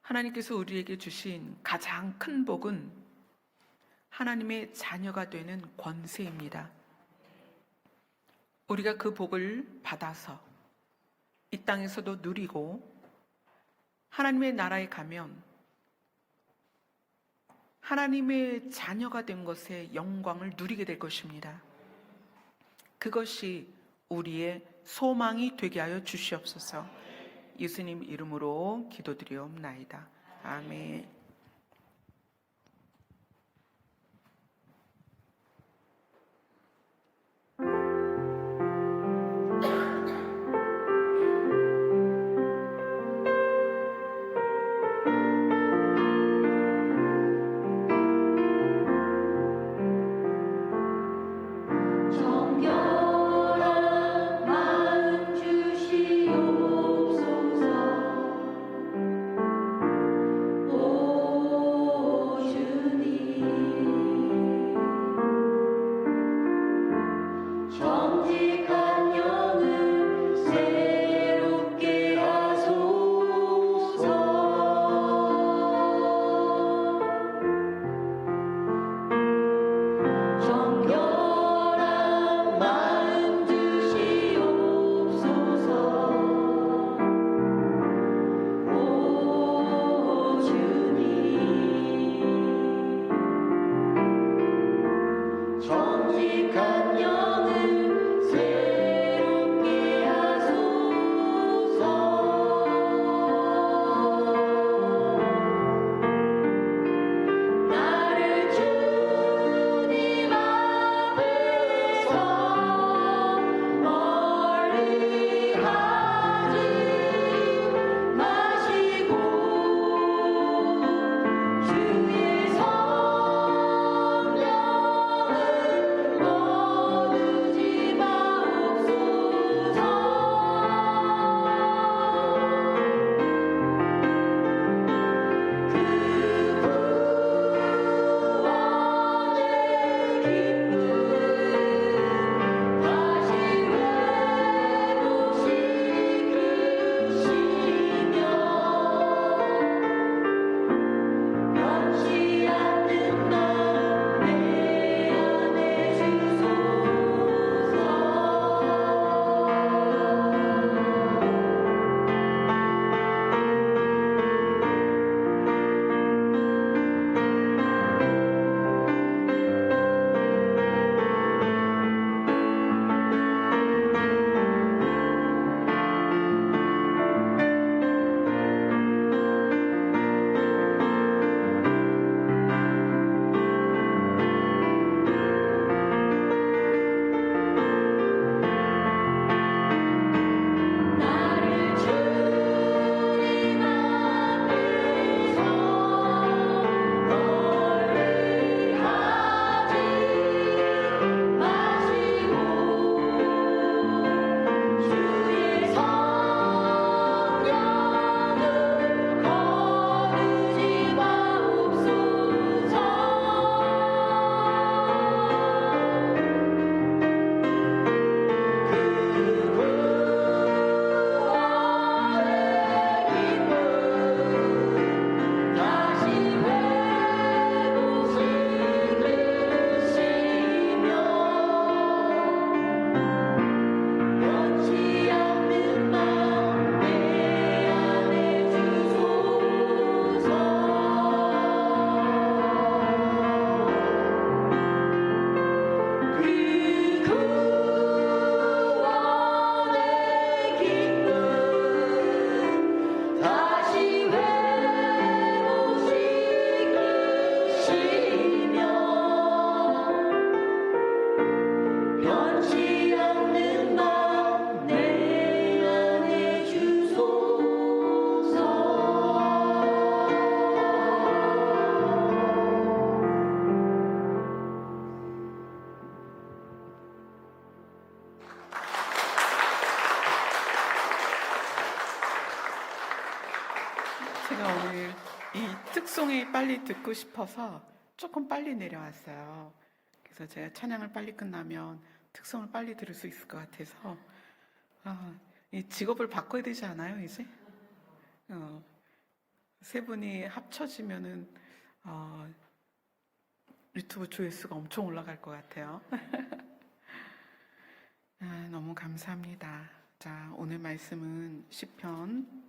하나님께서 우리에게 주신 가장 큰 복은 하나님의 자녀가 되는 권세입니다. 우리가 그 복을 받아서 이 땅에서도 누리고 하나님의 나라에 가면 하나님의 자녀가 된 것의 영광을 누리게 될 것입니다. 그것이 우리의 소망이 되게 하여 주시옵소서. 예수님 이름으로 기도드리옵나이다. 아멘. 제가 오늘 이 특송이 빨리 듣고 싶어서 조금 빨리 내려왔어요. 그래서 제가 찬양을 빨리 끝나면 특송을 빨리 들을 수 있을 것 같아서 이 직업을 바꿔야 되지 않아요, 이제? 세 분이 합쳐지면은 유튜브 조회수가 엄청 올라갈 것 같아요. 너무 감사합니다. 자, 오늘 말씀은 시편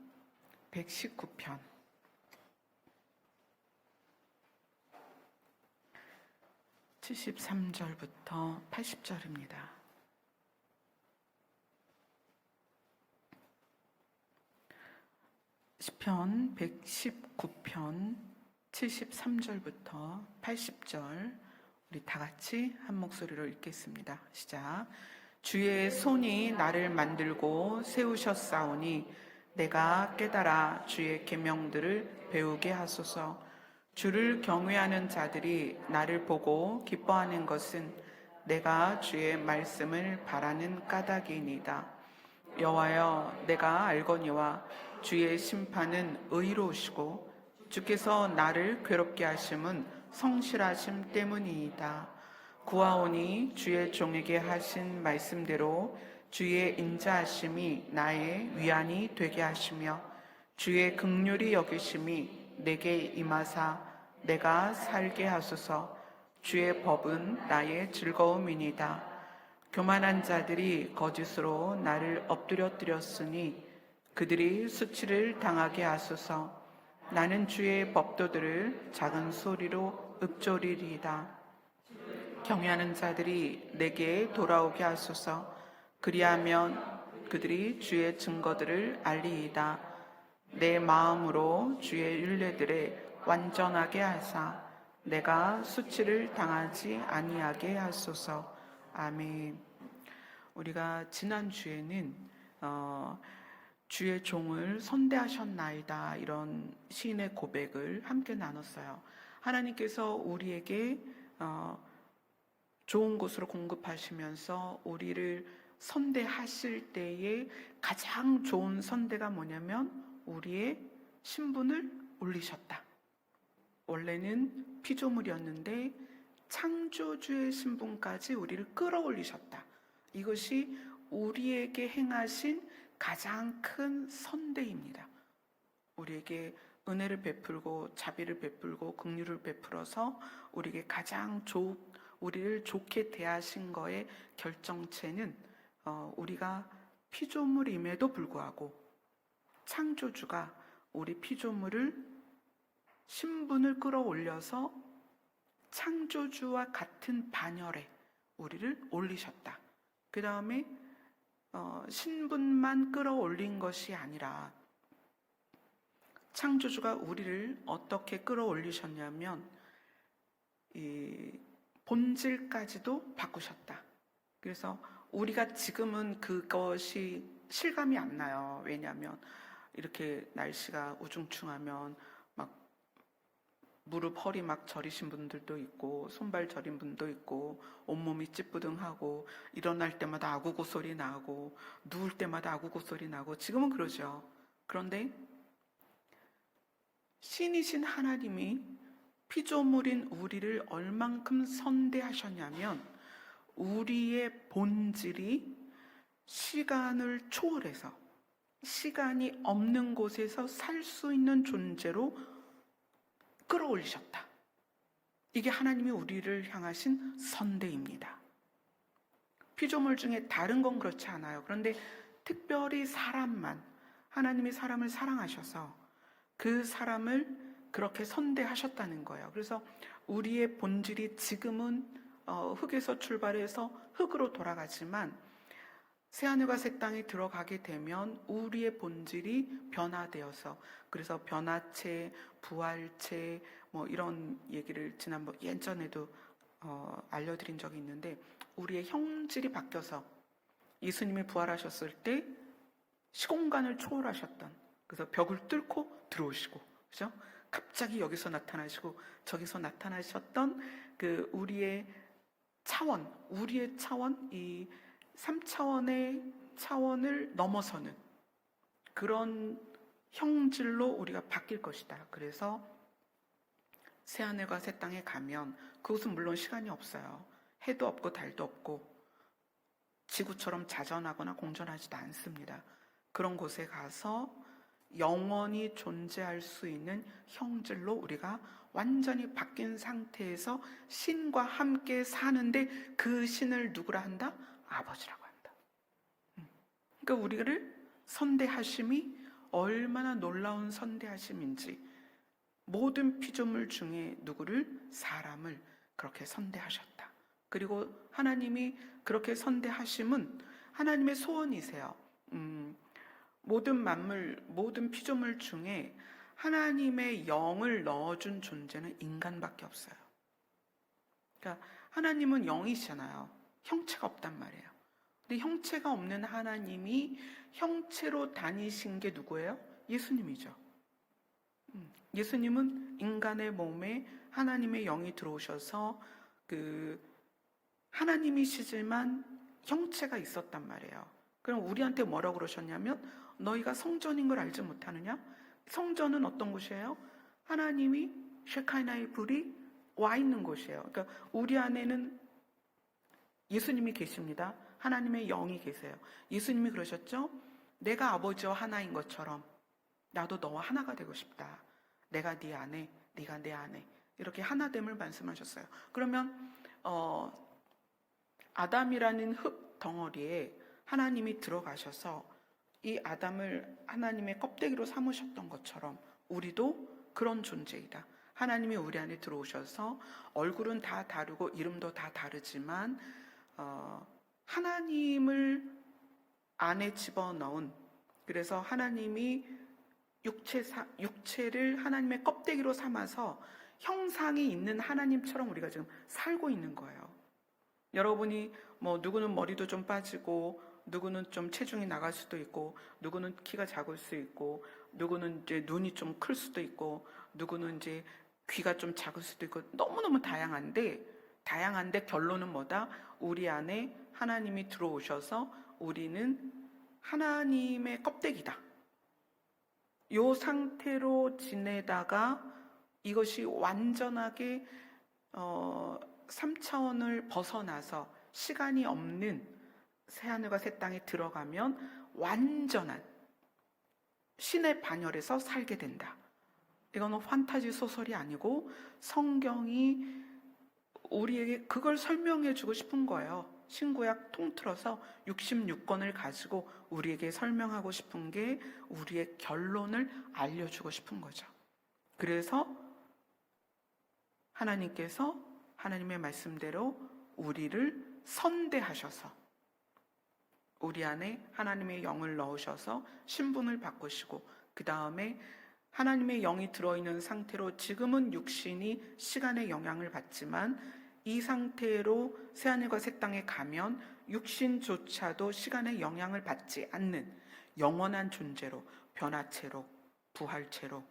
119편 73절부터 80절입니다. 시편 119편 73절부터 80절 우리 다 같이 한 목소리로 읽겠습니다. 시작. 주의 손이 나를 만들고 세우셨사오니 내가 깨달아 주의 계명들을 배우게 하소서. 주를 경외하는 자들이 나를 보고 기뻐하는 것은 내가 주의 말씀을 바라는 까닭이니이다. 여호와여, 내가 알거니와 주의 심판은 의로우시고 주께서 나를 괴롭게 하심은 성실하심 때문이이다. 구하오니 주의 종에게 하신 말씀대로 주의 인자하심이 나의 위안이 되게 하시며 주의 긍휼히 여기심이 내게 임하사 내가 살게 하소서. 주의 법은 나의 즐거움이니이다. 교만한 자들이 거짓으로 나를 엎드려뜨렸으니 그들이 수치를 당하게 하소서. 나는 주의 법도들을 작은 소리로 읊조리리이다. 경외하는 자들이 내게 돌아오게 하소서. 그리하면 그들이 주의 증거들을 알리이다. 내 마음으로 주의 율례들에 완전하게 하사 내가 수치를 당하지 아니하게 하소서. 아멘. 우리가 지난주에는 주의 종을 선대하셨나이다 이런 시인의 고백을 함께 나눴어요. 하나님께서 우리에게 좋은 곳으로 공급하시면서 우리를 선대하실 때에 가장 좋은 선대가 뭐냐면 우리의 신분을 올리셨다. 원래는 피조물이었는데 창조주의 신분까지 우리를 끌어올리셨다. 이것이 우리에게 행하신 가장 큰 선대입니다. 우리에게 은혜를 베풀고 자비를 베풀고 긍휼을 베풀어서 우리에게 우리를 좋게 대하신 거의 결정체는 우리가 피조물임에도 불구하고 창조주가 우리 피조물을 신분을 끌어올려서 창조주와 같은 반열에 우리를 올리셨다. 그 다음에 신분만 끌어올린 것이 아니라 창조주가 우리를 어떻게 끌어올리셨냐면 이 본질까지도 바꾸셨다. 그래서 우리가 지금은 그것이 실감이 안 나요. 왜냐하면 이렇게 날씨가 우중충하면 막 무릎, 허리 막 저리신 분들도 있고 손발 저린 분도 있고 온몸이 찌뿌둥하고 일어날 때마다 아구고 소리 나고 누울 때마다 아구고 소리 나고 지금은 그러죠. 그런데 신이신 하나님이 피조물인 우리를 얼만큼 선대하셨냐면 우리의 본질이 시간을 초월해서 시간이 없는 곳에서 살 수 있는 존재로 끌어올리셨다. 이게 하나님이 우리를 향하신 선대입니다. 피조물 중에 다른 건 그렇지 않아요. 그런데 특별히 하나님이 사람을 사랑하셔서 그 사람을 그렇게 선대하셨다는 거예요. 그래서 우리의 본질이 지금은 흙에서 출발해서 흙으로 돌아가지만 새하늘과 새 땅에 들어가게 되면 우리의 본질이 변화되어서 그래서 변화체, 부활체 이런 얘기를 지난번 예전에도 알려드린 적이 있는데 우리의 형질이 바뀌어서 예수님이 부활하셨을 때 시공간을 초월하셨던 그래서 벽을 뚫고 들어오시고 그죠? 갑자기 여기서 나타나시고 저기서 나타나셨던 그 우리의 차원, 이 3차원의 차원을 넘어서는 그런 형질로 우리가 바뀔 것이다. 그래서 새하늘과 새 땅에 가면 그곳은 물론 시간이 없어요. 해도 없고 달도 없고 지구처럼 자전하거나 공전하지도 않습니다. 그런 곳에 가서 영원히 존재할 수 있는 형질로 우리가 완전히 바뀐 상태에서 신과 함께 사는데 그 신을 누구라 한다? 아버지라고 한다. 그러니까 우리를 선대하심이 얼마나 놀라운 선대하심인지, 모든 피조물 중에 누구를? 사람을 그렇게 선대하셨다. 그리고 하나님이 그렇게 선대하심은 하나님의 소원이세요. 모든 만물, 모든 피조물 중에 하나님의 영을 넣어준 존재는 인간밖에 없어요. 그러니까 하나님은 영이시잖아요. 형체가 없단 말이에요. 근데 형체가 없는 하나님이 형체로 다니신 게 누구예요? 예수님이죠. 예수님은 인간의 몸에 하나님의 영이 들어오셔서 하나님이시지만 형체가 있었단 말이에요. 그럼 우리한테 뭐라고 그러셨냐면, 너희가 성전인 걸 알지 못하느냐? 성전은 어떤 곳이에요? 하나님이 쉐카이나의 불이 와 있는 곳이에요. 그러니까 우리 안에는 예수님이 계십니다. 하나님의 영이 계세요. 예수님이 그러셨죠? 내가 아버지와 하나인 것처럼 나도 너와 하나가 되고 싶다. 내가 네 안에, 네가 내 안에, 이렇게 하나됨을 말씀하셨어요. 그러면 아담이라는 흙 덩어리에 하나님이 들어가셔서 이 아담을 하나님의 껍데기로 삼으셨던 것처럼 우리도 그런 존재이다. 하나님이 우리 안에 들어오셔서 얼굴은 다 다르고 이름도 다 다르지만 하나님을 안에 집어넣은, 그래서 하나님이 육체를 하나님의 껍데기로 삼아서 형상이 있는 하나님처럼 우리가 지금 살고 있는 거예요. 여러분이 누구는 머리도 좀 빠지고, 누구는 좀 체중이 나갈 수도 있고, 누구는 키가 작을 수 있고, 누구는 이제 눈이 좀 클 수도 있고, 누구는 이제 귀가 좀 작을 수도 있고, 너무너무 다양한데 결론은 뭐다? 우리 안에 하나님이 들어오셔서 우리는 하나님의 껍데기다. 이 상태로 지내다가 이것이 완전하게 3차원을 벗어나서 시간이 없는 새하늘과 새 땅에 들어가면 완전한 신의 반열에서 살게 된다. 이거는 판타지 소설이 아니고 성경이 우리에게 그걸 설명해 주고 싶은 거예요. 신구약 통틀어서 66권을 가지고 우리에게 설명하고 싶은 게 우리의 결론을 알려주고 싶은 거죠. 그래서 하나님께서 하나님의 말씀대로 우리를 선대하셔서 우리 안에 하나님의 영을 넣으셔서 신분을 바꾸시고, 그 다음에 하나님의 영이 들어있는 상태로 지금은 육신이 시간의 영향을 받지만 이 상태로 새하늘과 새 땅에 가면 육신조차도 시간의 영향을 받지 않는 영원한 존재로, 변화체로, 부활체로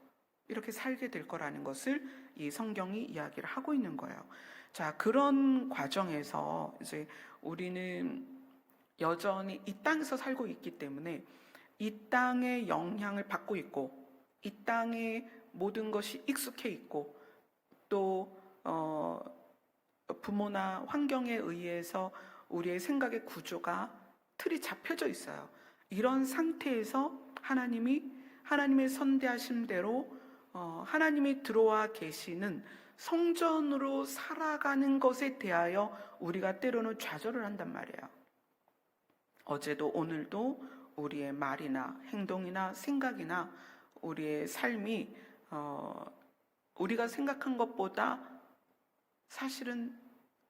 이렇게 살게 될 거라는 것을 이 성경이 이야기를 하고 있는 거예요. 자, 그런 과정에서 이제 우리는 여전히 이 땅에서 살고 있기 때문에 이 땅의 영향을 받고 있고, 이 땅의 모든 것이 익숙해 있고, 또 부모나 환경에 의해서 우리의 생각의 구조가 틀이 잡혀져 있어요. 이런 상태에서 하나님의 선대하심대로 하나님이 들어와 계시는 성전으로 살아가는 것에 대하여 우리가 때로는 좌절을 한단 말이에요. 어제도 오늘도 우리의 말이나 행동이나 생각이나 우리의 삶이 우리가 생각한 것보다 사실은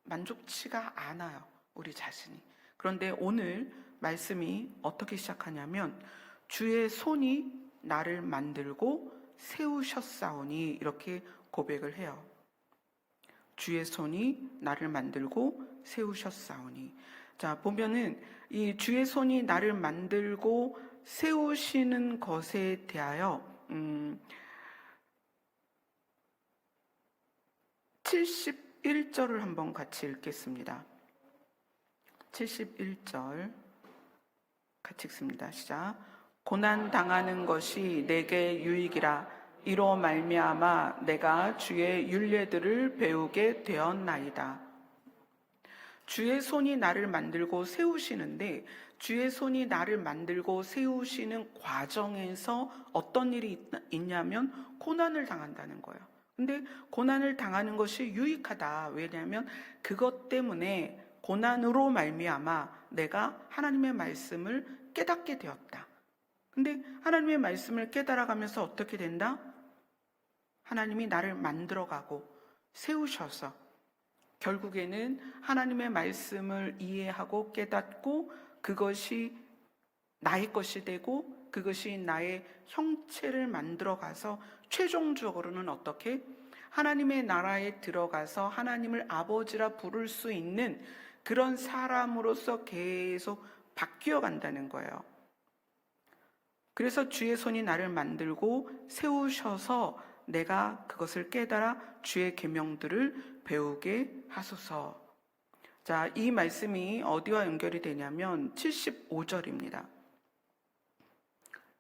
만족치가 않아요, 우리 자신이. 그런데 오늘 말씀이 어떻게 시작하냐면, 주의 손이 나를 만들고 세우셨사오니, 이렇게 고백을 해요. 주의 손이 나를 만들고 세우셨사오니. 자, 보면은 이 주의 손이 나를 만들고 세우시는 것에 대하여 71절을 한번 같이 읽겠습니다. 71절 같이 읽습니다. 시작. 고난 당하는 것이 내게 유익이라. 이로 말미암아 내가 주의 율례들을 배우게 되었나이다. 주의 손이 나를 만들고 세우시는데, 주의 손이 나를 만들고 세우시는 과정에서 어떤 일이 있냐면 고난을 당한다는 거예요. 근데 고난을 당하는 것이 유익하다. 왜냐하면 그것 때문에 고난으로 말미암아 내가 하나님의 말씀을 깨닫게 되었다. 근데 하나님의 말씀을 깨달아가면서 어떻게 된다? 하나님이 나를 만들어가고 세우셔서 결국에는 하나님의 말씀을 이해하고 깨닫고 그것이 나의 것이 되고 그것이 나의 형체를 만들어가서 최종적으로는 어떻게? 하나님의 나라에 들어가서 하나님을 아버지라 부를 수 있는 그런 사람으로서 계속 바뀌어 간다는 거예요. 그래서 주의 손이 나를 만들고 세우셔서 내가 그것을 깨달아 주의 계명들을 배우게 하소서. 자, 이 말씀이 어디와 연결이 되냐면 75절입니다.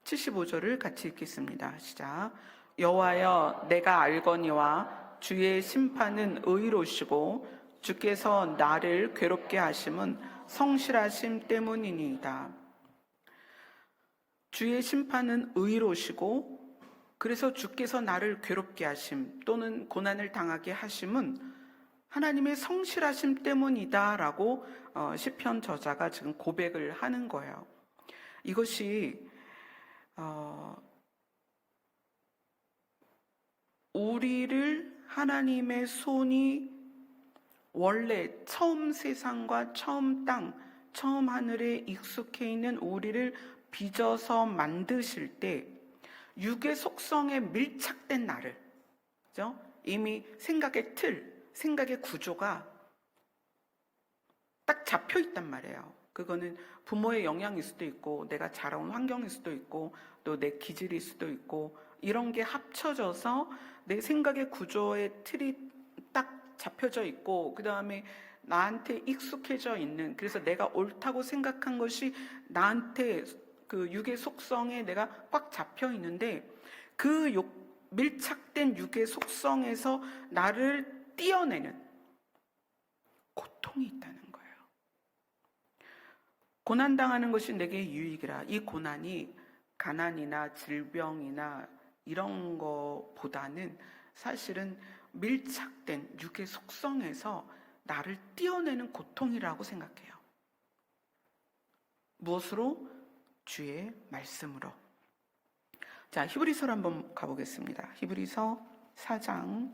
75절을 같이 읽겠습니다. 시작. 여호와여, 내가 알거니와 주의 심판은 의로우시고 주께서 나를 괴롭게 하심은 성실하심 때문이니이다. 주의 심판은 의로우시고 그래서 주께서 나를 괴롭게 하심 또는 고난을 당하게 하심은 하나님의 성실하심 때문이다라고 시편 저자가 지금 고백을 하는 거예요. 이것이 우리를 하나님의 손이 원래 처음 세상과 처음 땅, 처음 하늘에 익숙해 있는 우리를 빚어서 만드실 때 육의 속성에 밀착된 나를, 그죠? 이미 생각의 틀, 생각의 구조가 딱 잡혀 있단 말이에요. 그거는 부모의 영향일 수도 있고 내가 자라온 환경일 수도 있고 또 내 기질일 수도 있고 이런 게 합쳐져서 내 생각의 구조의 틀이 딱 잡혀져 있고 그 다음에 나한테 익숙해져 있는, 그래서 내가 옳다고 생각한 것이 나한테 그 육의 속성에 내가 꽉 잡혀 있는데 그 밀착된 육의 속성에서 나를 떼어내는 고통이 있다는 거예요. 고난당하는 것이 내게 유익이라. 이 고난이 가난이나 질병이나 이런 거보다는 사실은 밀착된 육의 속성에서 나를 떼어내는 고통이라고 생각해요. 무엇으로? 주의 말씀으로. 자, 히브리서로 한번 가보겠습니다. 히브리서 4장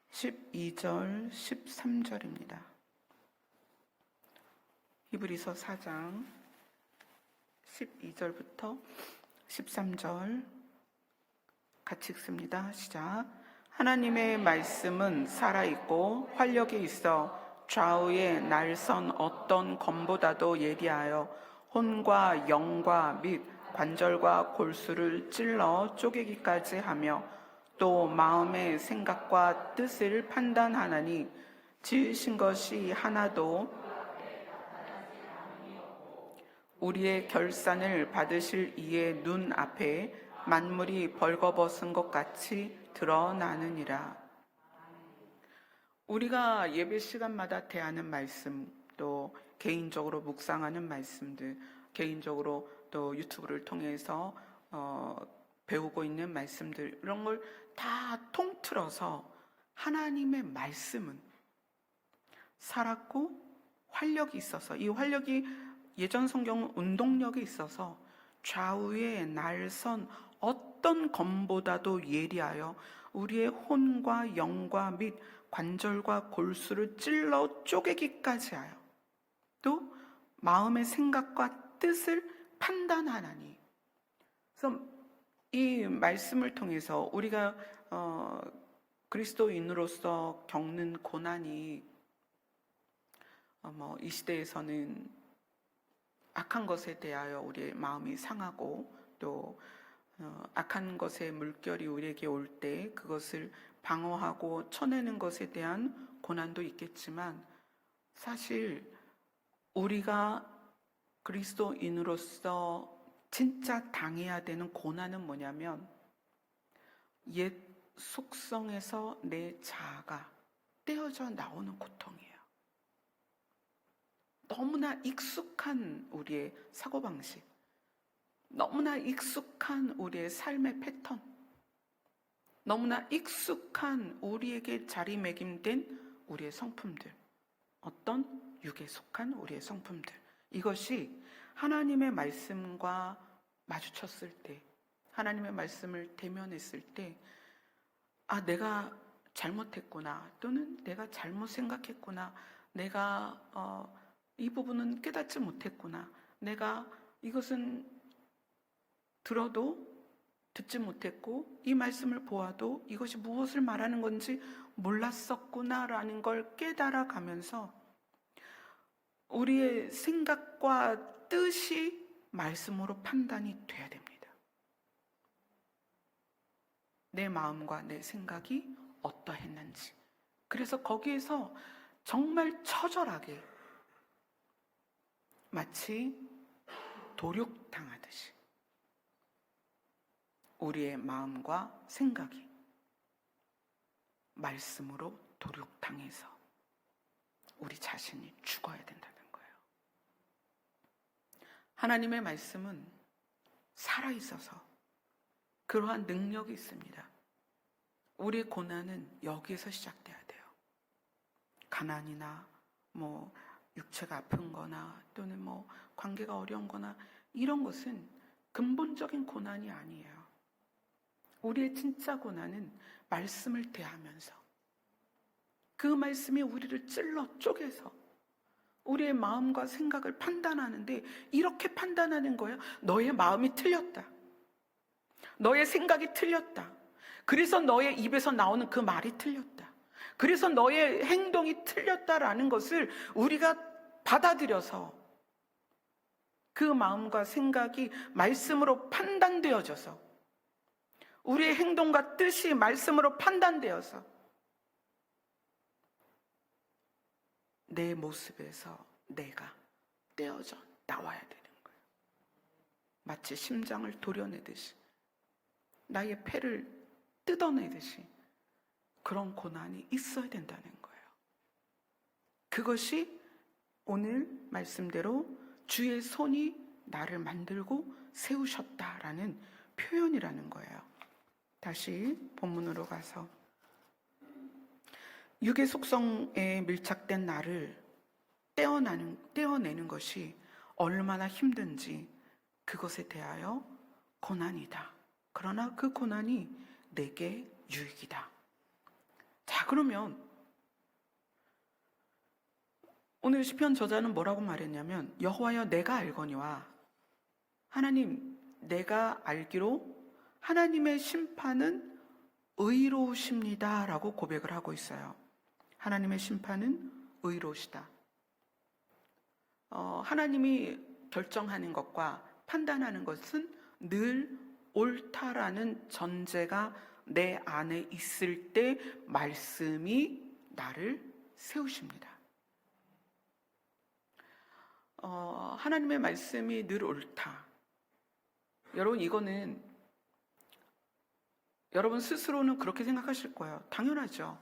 12절 13절입니다. 히브리서 4장 12절부터 13절 같이 읽습니다. 시작. 하나님의 말씀은 살아있고 활력이 있어 좌우의 날선 어떤 검보다도 예리하여 혼과 영과 및 관절과 골수를 찔러 쪼개기까지 하며 또 마음의 생각과 뜻을 판단하나니 지으신 것이 하나도 우리의 결산을 받으실 이의 눈 앞에 만물이 벌거벗은 것 같이 드러나느니라. 우리가 예배 시간마다 대하는 말씀, 또 개인적으로 묵상하는 말씀들, 개인적으로 또 유튜브를 통해서 배우고 있는 말씀들, 이런 걸 다 통틀어서 하나님의 말씀은 살았고 활력이 있어서, 이 활력이 예전 성경은 운동력이 있어서 좌우에 날선 어떤 검보다도 예리하여 우리의 혼과 영과 및 관절과 골수를 찔러 쪼개기까지 하여 또 마음의 생각과 뜻을 판단하나니. 그래서 이 말씀을 통해서 우리가 그리스도인으로서 겪는 고난이 이 시대에서는 악한 것에 대하여 우리의 마음이 상하고 또 악한 것의 물결이 우리에게 올 때 그것을 방어하고 쳐내는 것에 대한 고난도 있겠지만, 사실 우리가 그리스도인으로서 진짜 당해야 되는 고난은 뭐냐면 옛 속성에서 내 자아가 떼어져 나오는 고통이에요. 너무나 익숙한 우리의 사고방식, 너무나 익숙한 우리의 삶의 패턴, 너무나 익숙한 우리에게 자리매김된 우리의 성품들, 어떤 육에 속한 우리의 성품들, 이것이 하나님의 말씀과 마주쳤을 때, 하나님의 말씀을 대면했을 때, 아, 내가 잘못했구나, 또는 내가 잘못 생각했구나, 내가 이 부분은 깨닫지 못했구나, 내가 이것은 들어도 듣지 못했고 이 말씀을 보아도 이것이 무엇을 말하는 건지 몰랐었구나라는 걸 깨달아 가면서 우리의 생각과 뜻이 말씀으로 판단이 돼야 됩니다. 내 마음과 내 생각이 어떠했는지. 그래서 거기에서 정말 처절하게 마치 도륙당하듯이 우리의 마음과 생각이 말씀으로 도륙당해서 우리 자신이 죽어야 된다는 거예요. 하나님의 말씀은 살아있어서 그러한 능력이 있습니다. 우리의 고난은 여기에서 시작돼야 돼요. 가난이나 육체가 아픈 거나 또는 관계가 어려운 거나 이런 것은 근본적인 고난이 아니에요. 우리의 진짜 고난은 말씀을 대하면서 그 말씀이 우리를 찔러 쪼개서 우리의 마음과 생각을 판단하는데, 이렇게 판단하는 거예요. 너의 마음이 틀렸다. 너의 생각이 틀렸다. 그래서 너의 입에서 나오는 그 말이 틀렸다. 그래서 너의 행동이 틀렸다라는 것을 우리가 받아들여서 그 마음과 생각이 말씀으로 판단되어져서 우리의 행동과 뜻이 말씀으로 판단되어서 내 모습에서 내가 떼어져 나와야 되는 거예요. 마치 심장을 도려내듯이, 나의 폐를 뜯어내듯이 그런 고난이 있어야 된다는 거예요. 그것이 오늘 말씀대로 주의 손이 나를 만들고 세우셨다라는 표현이라는 거예요. 다시 본문으로 가서 육의 속성에 밀착된 나를 떼어내는 것이 얼마나 힘든지 그것에 대하여 고난이다. 그러나 그 고난이 내게 유익이다. 자, 그러면 오늘 시편 저자는 뭐라고 말했냐면, 여호와여 내가 알거니와, 하나님 내가 알기로 하나님의 심판은 의로우십니다 라고 고백을 하고 있어요. 하나님의 심판은 의로우시다. 하나님이 결정하는 것과 판단하는 것은 늘 옳다라는 전제가 내 안에 있을 때 말씀이 나를 세우십니다. 하나님의 말씀이 늘 옳다. 여러분, 이거는 여러분 스스로는 그렇게 생각하실 거예요. 당연하죠.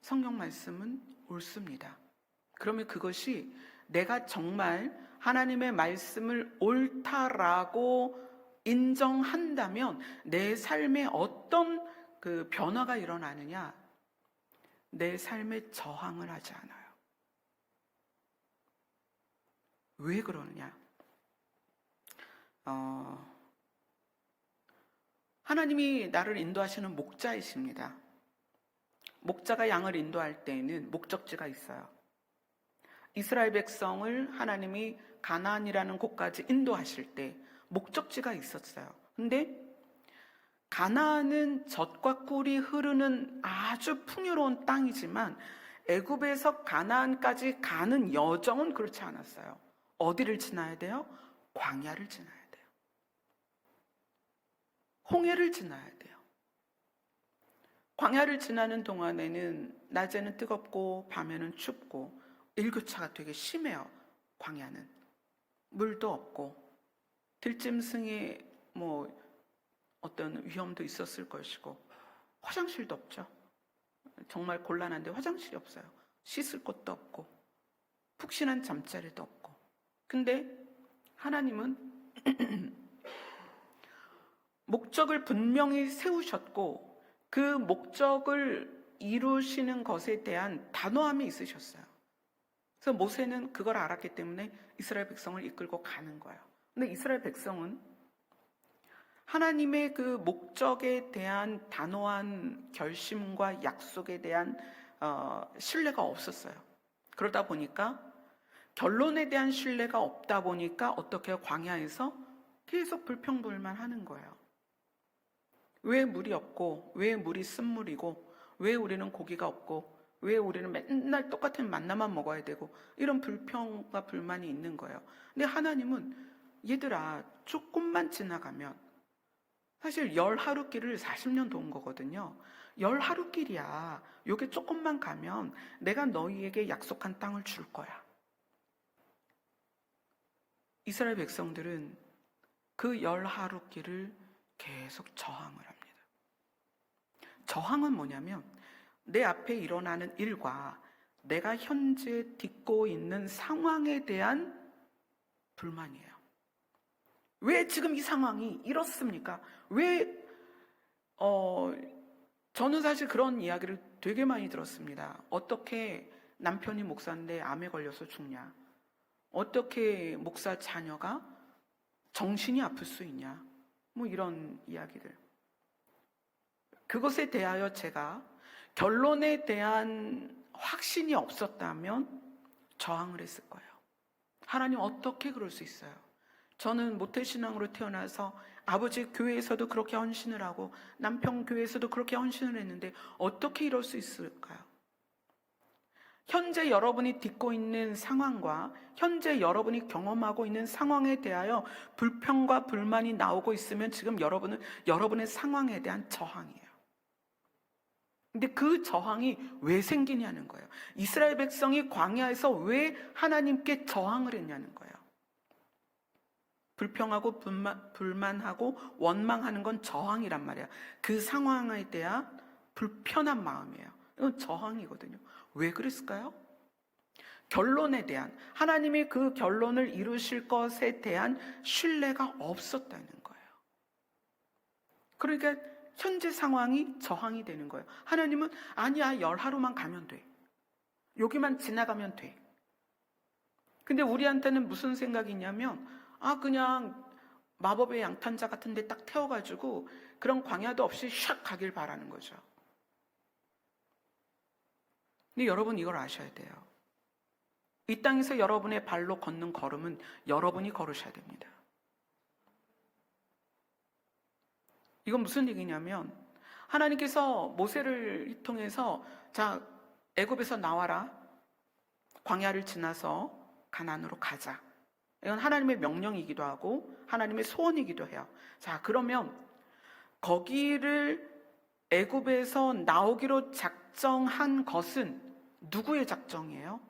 성경 말씀은 옳습니다. 그러면 그것이 내가 정말 하나님의 말씀을 옳다라고 인정한다면 내 삶에 어떤 그 변화가 일어나느냐? 내 삶에 저항을 하지 않아요. 왜 그러느냐? 하나님이 나를 인도하시는 목자이십니다. 목자가 양을 인도할 때에는 목적지가 있어요. 이스라엘 백성을 하나님이 가나안이라는 곳까지 인도하실 때 목적지가 있었어요. 근데 가나안은 젖과 꿀이 흐르는 아주 풍요로운 땅이지만 애굽에서 가나안까지 가는 여정은 그렇지 않았어요. 어디를 지나야 돼요? 광야를 지나야 돼요. 홍해를 지나야 돼요. 광야를 지나는 동안에는 낮에는 뜨겁고 밤에는 춥고 일교차가 되게 심해요. 광야는 물도 없고 들짐승의 어떤 위험도 있었을 것이고, 화장실도 없죠. 정말 곤란한데 화장실이 없어요. 씻을 곳도 없고 푹신한 잠자리도 없고. 근데 하나님은 목적을 분명히 세우셨고 그 목적을 이루시는 것에 대한 단호함이 있으셨어요. 그래서 모세는 그걸 알았기 때문에 이스라엘 백성을 이끌고 가는 거예요. 근데 이스라엘 백성은 하나님의 그 목적에 대한 단호한 결심과 약속에 대한 신뢰가 없었어요. 그러다 보니까 결론에 대한 신뢰가 없다 보니까 어떻게 광야에서 계속 불평불만하는 거예요. 왜 물이 없고, 왜 물이 쓴물이고, 왜 우리는 고기가 없고, 왜 우리는 맨날 똑같은 만나만 먹어야 되고, 이런 불평과 불만이 있는 거예요. 근데 하나님은 얘들아, 조금만 지나가면, 사실 10하루길을 40년 도운 거거든요. 10하루길이야. 요게 조금만 가면 내가 너희에게 약속한 땅을 줄 거야. 이스라엘 백성들은 그 10하루길을 계속 저항을 합니다. 저항은 뭐냐면 내 앞에 일어나는 일과 내가 현재 딛고 있는 상황에 대한 불만이에요. 왜 지금 이 상황이 이렇습니까? 저는 사실 그런 이야기를 되게 많이 들었습니다. 어떻게 남편이 목사인데 암에 걸려서 죽냐? 어떻게 목사 자녀가 정신이 아플 수 있냐? 이런 이야기들. 그것에 대하여 제가 결론에 대한 확신이 없었다면 저항을 했을 거예요. 하나님 어떻게 그럴 수 있어요? 저는 모태신앙으로 태어나서 아버지 교회에서도 그렇게 헌신을 하고 남편 교회에서도 그렇게 헌신을 했는데 어떻게 이럴 수 있을까요? 현재 여러분이 딛고 있는 상황과 현재 여러분이 경험하고 있는 상황에 대하여 불평과 불만이 나오고 있으면 지금 여러분은 여러분의 상황에 대한 저항이에요. 근데 그 저항이 왜 생기냐는 거예요. 이스라엘 백성이 광야에서 왜 하나님께 저항을 했냐는 거예요. 불평하고 불만하고 원망하는 건 저항이란 말이야. 그 상황에 대한 불편한 마음이에요. 이건 저항이거든요. 왜 그랬을까요? 결론에 대한, 하나님이 그 결론을 이루실 것에 대한 신뢰가 없었다는 거예요. 그러니까 현재 상황이 저항이 되는 거예요. 하나님은 아니야, 10하루만 가면 돼. 여기만 지나가면 돼. 근데 우리한테는 무슨 생각이 있냐면 그냥 마법의 양탄자 같은 데 딱 태워가지고 그런 광야도 없이 샥 가길 바라는 거죠. 근데 여러분 이걸 아셔야 돼요. 이 땅에서 여러분의 발로 걷는 걸음은 여러분이 걸으셔야 됩니다. 이건 무슨 얘기냐면 하나님께서 모세를 통해서 자, 애굽에서 나와라. 광야를 지나서 가나안으로 가자. 이건 하나님의 명령이기도 하고 하나님의 소원이기도 해요. 자, 그러면 거기를 애굽에서 나오기로 작정한 것은 누구의 작정이에요?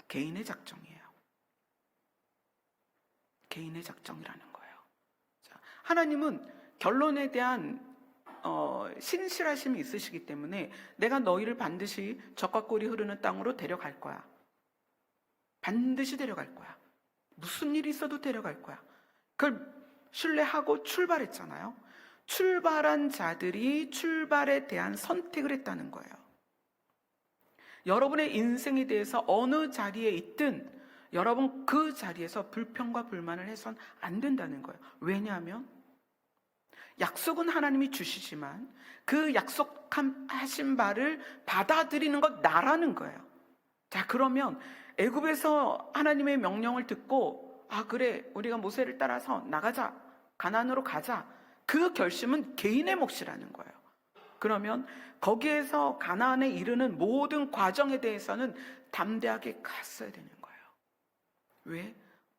개인의 작정이에요. 개인의 작정이라는 거예요. 자, 하나님은 결론에 대한 신실하심이 있으시기 때문에 내가 너희를 반드시 젖과 꿀이 흐르는 땅으로 데려갈 거야. 반드시 데려갈 거야. 무슨 일이 있어도 데려갈 거야. 그걸 신뢰하고 출발했잖아요. 출발한 자들이 출발에 대한 선택을 했다는 거예요. 여러분의 인생에 대해서 어느 자리에 있든 여러분 그 자리에서 불평과 불만을 해서는 안 된다는 거예요. 왜냐하면 약속은 하나님이 주시지만 그 약속하신 바를 받아들이는 건 나라는 거예요. 자, 그러면 애굽에서 하나님의 명령을 듣고 그래, 우리가 모세를 따라서 나가자, 가나안으로 가자. 그 결심은 개인의 몫이라는 거예요. 그러면 거기에서 가나안에 이르는 모든 과정에 대해서는 담대하게 갔어야 되는 거예요. 왜?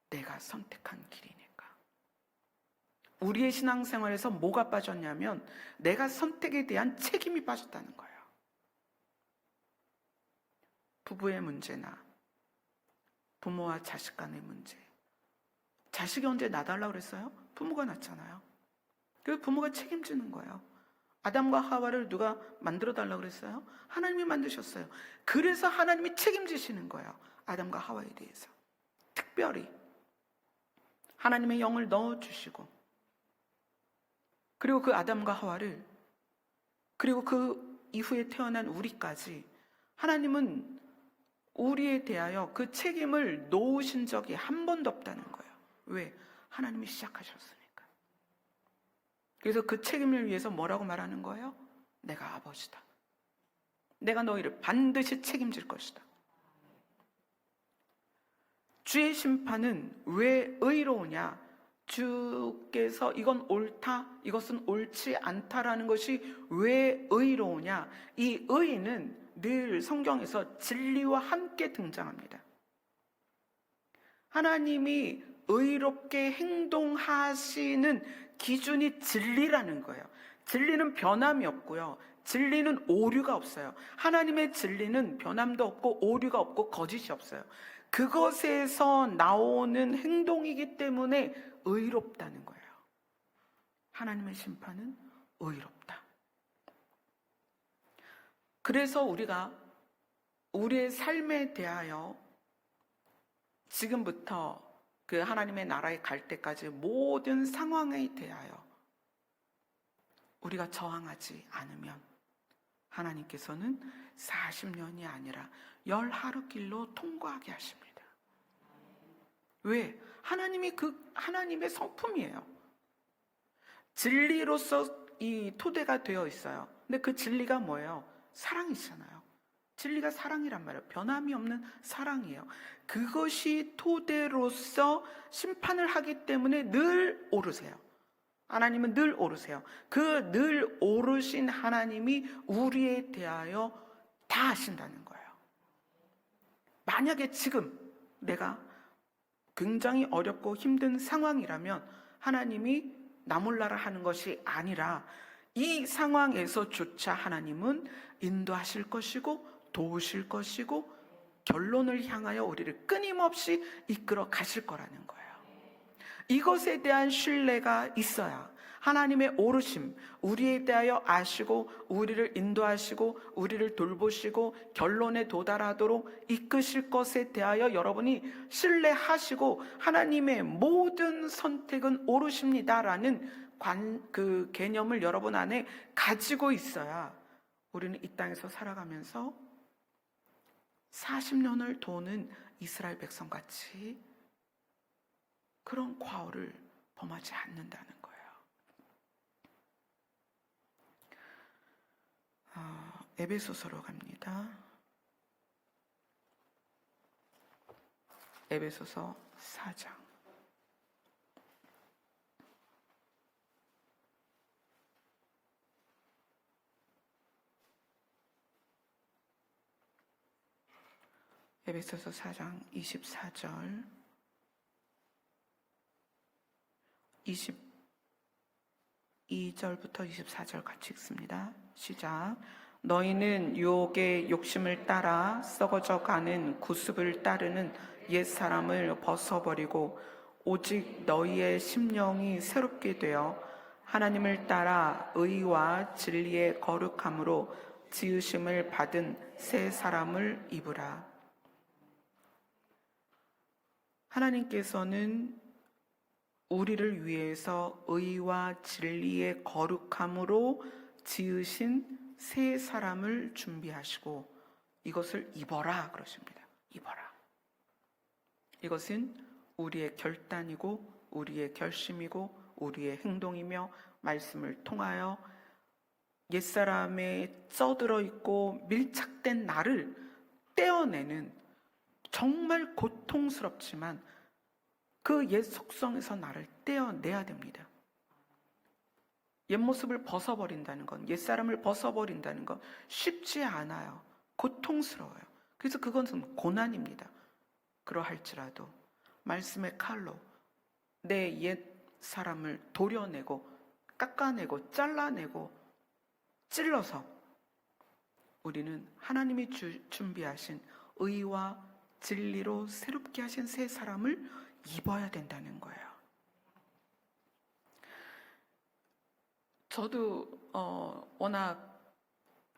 내가 선택한 길이니까. 우리의 신앙생활에서 뭐가 빠졌냐면 내가 선택에 대한 책임이 빠졌다는 거예요. 부부의 문제나 부모와 자식 간의 문제, 자식이 언제 낳아달라고 그랬어요? 부모가 낳잖아요. 그 부모가 책임지는 거예요. 아담과 하와를 누가 만들어 달라고 그랬어요? 하나님이 만드셨어요. 그래서 하나님이 책임지시는 거예요. 아담과 하와에 대해서. 특별히 하나님의 영을 넣어주시고, 그리고 그 아담과 하와를, 그리고 그 이후에 태어난 우리까지 하나님은 우리에 대하여 그 책임을 놓으신 적이 한 번도 없다는 거예요. 왜? 하나님이 시작하셨으니까. 그래서 그 책임을 위해서 뭐라고 말하는 거예요? 내가 아버지다. 내가 너희를 반드시 책임질 것이다. 주의 심판은 왜 의로우냐? 주께서 이건 옳다, 이것은 옳지 않다라는 것이 왜 의로우냐? 이 의는 늘 성경에서 진리와 함께 등장합니다. 하나님이 의롭게 행동하시는 기준이 진리라는 거예요. 진리는 변함이 없고요. 진리는 오류가 없어요. 하나님의 진리는 변함도 없고 오류가 없고 거짓이 없어요. 그것에서 나오는 행동이기 때문에 의롭다는 거예요. 하나님의 심판은 의롭다. 그래서 우리가 우리의 삶에 대하여 지금부터 그 하나님의 나라에 갈 때까지 모든 상황에 대하여 우리가 저항하지 않으면 하나님께서는 40년이 아니라 10하루길로 통과하게 하십니다. 왜? 하나님이 하나님의 성품이에요. 진리로서 이 토대가 되어 있어요. 근데 그 진리가 뭐예요? 사랑이잖아요. 진리가 사랑이란 말이에요. 변함이 없는 사랑이에요. 그것이 토대로서 심판을 하기 때문에 늘 오르세요. 하나님은 늘 오르세요. 그 늘 오르신 하나님이 우리에 대하여 다 하신다는 거예요. 만약에 지금 내가 굉장히 어렵고 힘든 상황이라면 하나님이 나 몰라라 하는 것이 아니라 이 상황에서조차 하나님은 인도하실 것이고 도우실 것이고 결론을 향하여 우리를 끊임없이 이끌어 가실 거라는 거예요. 이것에 대한 신뢰가 있어야 하나님의 오르심, 우리에 대하여 아시고 우리를 인도하시고 우리를 돌보시고 결론에 도달하도록 이끄실 것에 대하여 여러분이 신뢰하시고 하나님의 모든 선택은 옳으십니다라는 그 개념을 여러분 안에 가지고 있어야 우리는 이 땅에서 살아가면서 40년을 도는 이스라엘 백성같이 그런 과오를 범하지 않는다는 거예요. 에베소서로 갑니다. 에베소서 4장. 에베소서 4장 24절 22절부터 24절 같이 읽습니다. 시작. 너희는 유혹의 욕심을 따라 썩어져 가는 구습을 따르는 옛사람을 벗어버리고 오직 너희의 심령이 새롭게 되어 하나님을 따라 의와 진리의 거룩함으로 지으심을 받은 새 사람을 입으라. 하나님께서는 우리를 위해서 의와 진리의 거룩함으로 지으신 새 사람을 준비하시고 이것을 입어라 그러십니다. 입어라. 이것은 우리의 결단이고 우리의 결심이고 우리의 행동이며 말씀을 통하여 옛사람에 쩌들어 있고 밀착된 나를 떼어내는 정말 고통스럽지만 그 옛 속성에서 나를 떼어내야 됩니다. 옛 모습을 벗어버린다는 건, 옛사람을 벗어버린다는 건 쉽지 않아요. 고통스러워요. 그래서 그것은 고난입니다. 그러할지라도 말씀의 칼로 내 옛사람을 도려내고 깎아내고 잘라내고 찔러서 우리는 하나님이 준비하신 의와 진리로 새롭게 하신 새 사람을 입어야 된다는 거예요. 저도 워낙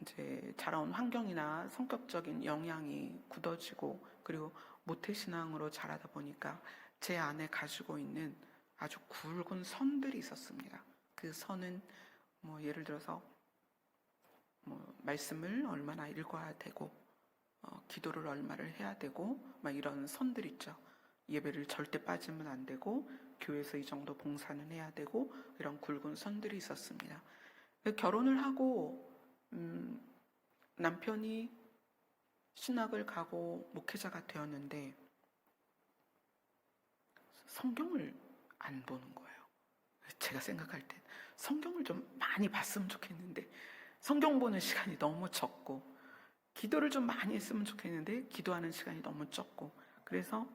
이제 자라온 환경이나 성격적인 영향이 굳어지고 그리고 모태신앙으로 자라다 보니까 제 안에 가지고 있는 아주 굵은 선들이 있었습니다. 그 선은 뭐 예를 들어서 뭐 말씀을 얼마나 읽어야 되고 기도를 얼마를 해야 되고 막 이런 선들 있죠. 예배를 절대 빠지면 안 되고 교회에서 이 정도 봉사는 해야 되고 이런 굵은 선들이 있었습니다. 결혼을 하고 남편이 신학을 가고 목회자가 되었는데 성경을 안 보는 거예요. 제가 생각할 땐 성경을 좀 많이 봤으면 좋겠는데 성경 보는 시간이 너무 적고 기도를 좀 많이 했으면 좋겠는데 기도하는 시간이 너무 적고 그래서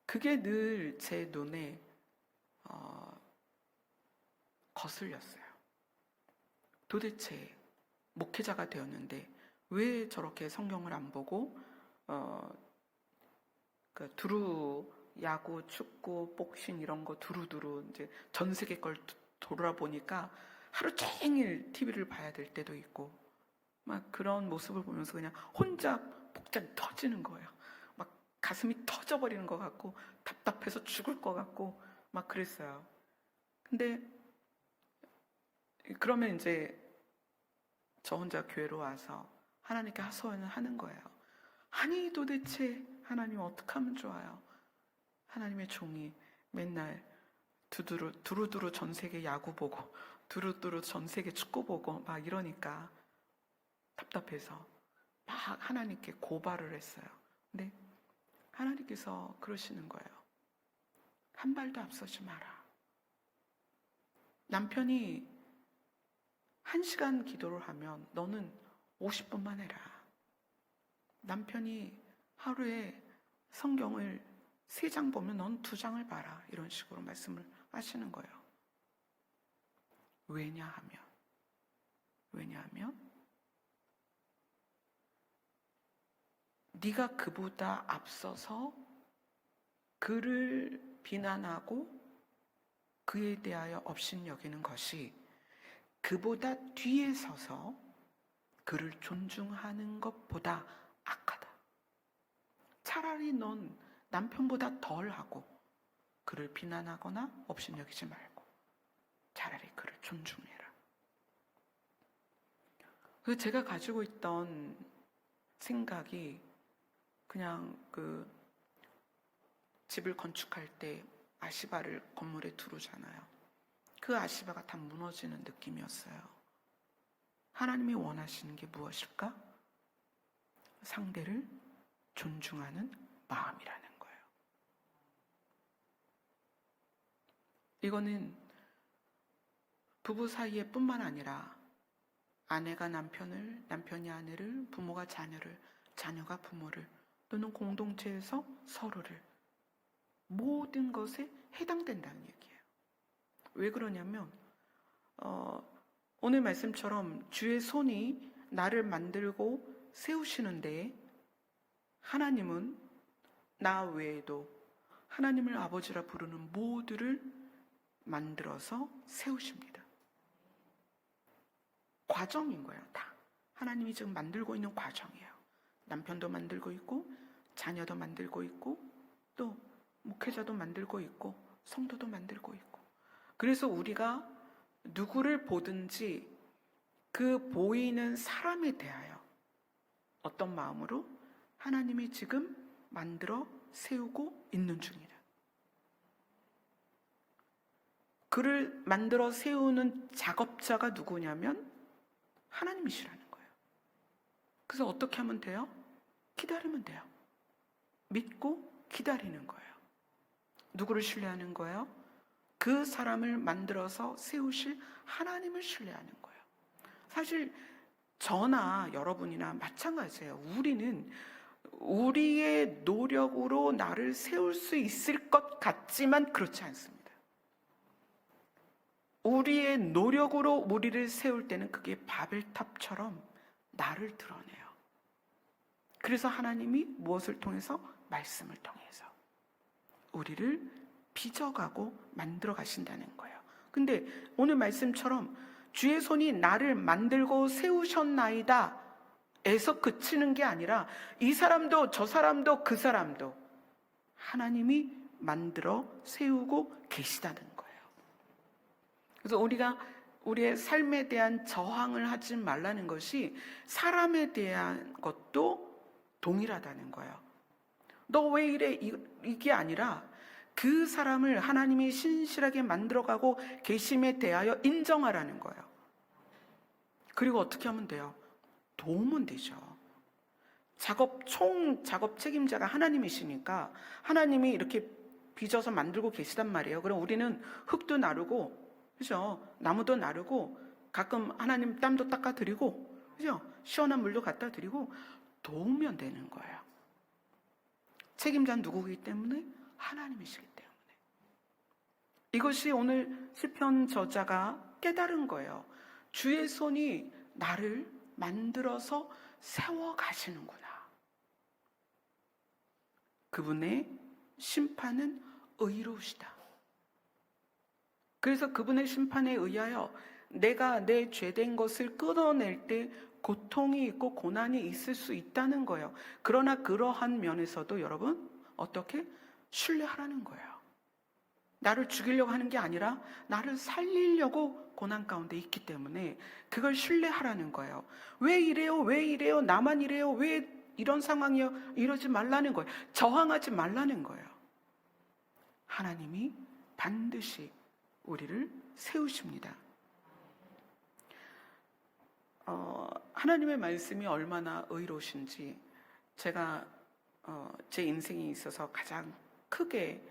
그게 늘 제 눈에 거슬렸어요. 도대체 목회자가 되었는데 왜 저렇게 성경을 안 보고 두루 야구, 축구, 복싱 이런 거 두루두루 이제 전 세계 걸 돌아보니까 하루 종일 TV를 봐야 될 때도 있고 막 그런 모습을 보면서 그냥 혼자 복장이 터지는 거예요. 막 가슴이 터져버리는 것 같고 답답해서 죽을 것 같고 막 그랬어요. 근데 그러면 이제 저 혼자 교회로 와서 하나님께 하소연을 하는 거예요. 아니 도대체 하나님 어떻게 하면 좋아요? 하나님의 종이 맨날 두루두루 전 세계 야구 보고 두루두루 전 세계 축구 보고 막 이러니까 답답해서 막 하나님께 고발을 했어요. 근데 하나님께서 그러시는 거예요. 한 발도 앞서지 마라. 남편이 1시간 기도를 하면 너는 50분만 해라. 남편이 하루에 성경을 3장 보면 넌 2장을 봐라. 이런 식으로 말씀을 하시는 거예요. 왜냐하면 네가 그보다 앞서서 그를 비난하고 그에 대하여 업신여기는 것이 그보다 뒤에 서서 그를 존중하는 것보다 악하다. 차라리 넌 남편보다 덜하고 그를 비난하거나 업신여기지 말고 차라리 그를 존중해라. 그래서 제가 가지고 있던 생각이 그냥 그 집을 건축할 때 아시바를 건물에 두르잖아요. 그 아시바가 다 무너지는 느낌이었어요. 하나님이 원하시는 게 무엇일까? 상대를 존중하는 마음이라는 거예요. 이거는 부부 사이에 뿐만 아니라 아내가 남편을, 남편이 아내를, 부모가 자녀를, 자녀가 부모를 또는 공동체에서 서로를 모든 것에 해당된다는 얘기예요. 왜 그러냐면 오늘 말씀처럼 주의 손이 나를 만들고 세우시는데 하나님은 나 외에도 하나님을 아버지라 부르는 모두를 만들어서 세우십니다. 과정인 거예요. 다 하나님이 지금 만들고 있는 과정이에요. 남편도 만들고 있고 자녀도 만들고 있고 또 목회자도 만들고 있고 성도도 만들고 있고 그래서 우리가 누구를 보든지 그 보이는 사람에 대하여 어떤 마음으로 하나님이 지금 만들어 세우고 있는 중이다. 그를 만들어 세우는 작업자가 누구냐면 하나님이시라는 거예요. 그래서 어떻게 하면 돼요? 기다리면 돼요. 믿고 기다리는 거예요. 누구를 신뢰하는 거예요? 그 사람을 만들어서 세우실 하나님을 신뢰하는 거예요. 사실 저나 여러분이나 마찬가지예요. 우리는 우리의 노력으로 나를 세울 수 있을 것 같지만 그렇지 않습니다. 우리의 노력으로 우리를 세울 때는 그게 바벨탑처럼 나를 드러내요. 그래서 하나님이 무엇을 통해서? 말씀을 통해서. 우리를 빚어가고 만들어 가신다는 거예요. 근데 오늘 말씀처럼 주의 손이 나를 만들고 세우셨나이다 에서 그치는 게 아니라 이 사람도 저 사람도 그 사람도 하나님이 만들어 세우고 계시다는 거예요. 그래서 우리가 우리의 삶에 대한 저항을 하지 말라는 것이 사람에 대한 것도 동일하다는 거예요. 너 왜 이래? 이게 아니라 그 사람을 하나님이 신실하게 만들어가고 계심에 대하여 인정하라는 거예요. 그리고 어떻게 하면 돼요? 도우면 되죠. 총 작업 책임자가 하나님이시니까 하나님이 이렇게 빚어서 만들고 계시단 말이에요. 그럼 우리는 흙도 나르고, 그죠? 나무도 나르고, 가끔 하나님 땀도 닦아드리고, 그죠? 시원한 물도 갖다 드리고, 도우면 되는 거예요. 책임자는 누구이기 때문에? 하나님이시기 때문에. 이것이 오늘 시편 저자가 깨달은 거예요. 주의 손이 나를 만들어서 세워 가시는구나. 그분의 심판은 의로우시다. 그래서 그분의 심판에 의하여 내가 내 죄된 것을 끊어낼 때 고통이 있고 고난이 있을 수 있다는 거예요. 그러나 그러한 면에서도 여러분 어떻게? 신뢰하라는 거예요. 나를 죽이려고 하는 게 아니라 나를 살리려고 고난 가운데 있기 때문에 그걸 신뢰하라는 거예요. 왜 이래요? 왜 이래요? 나만 이래요? 왜 이런 상황이요? 이러지 말라는 거예요. 저항하지 말라는 거예요. 하나님이 반드시 우리를 세우십니다. 하나님의 말씀이 얼마나 의로우신지 제가 제 인생에 있어서 가장 크게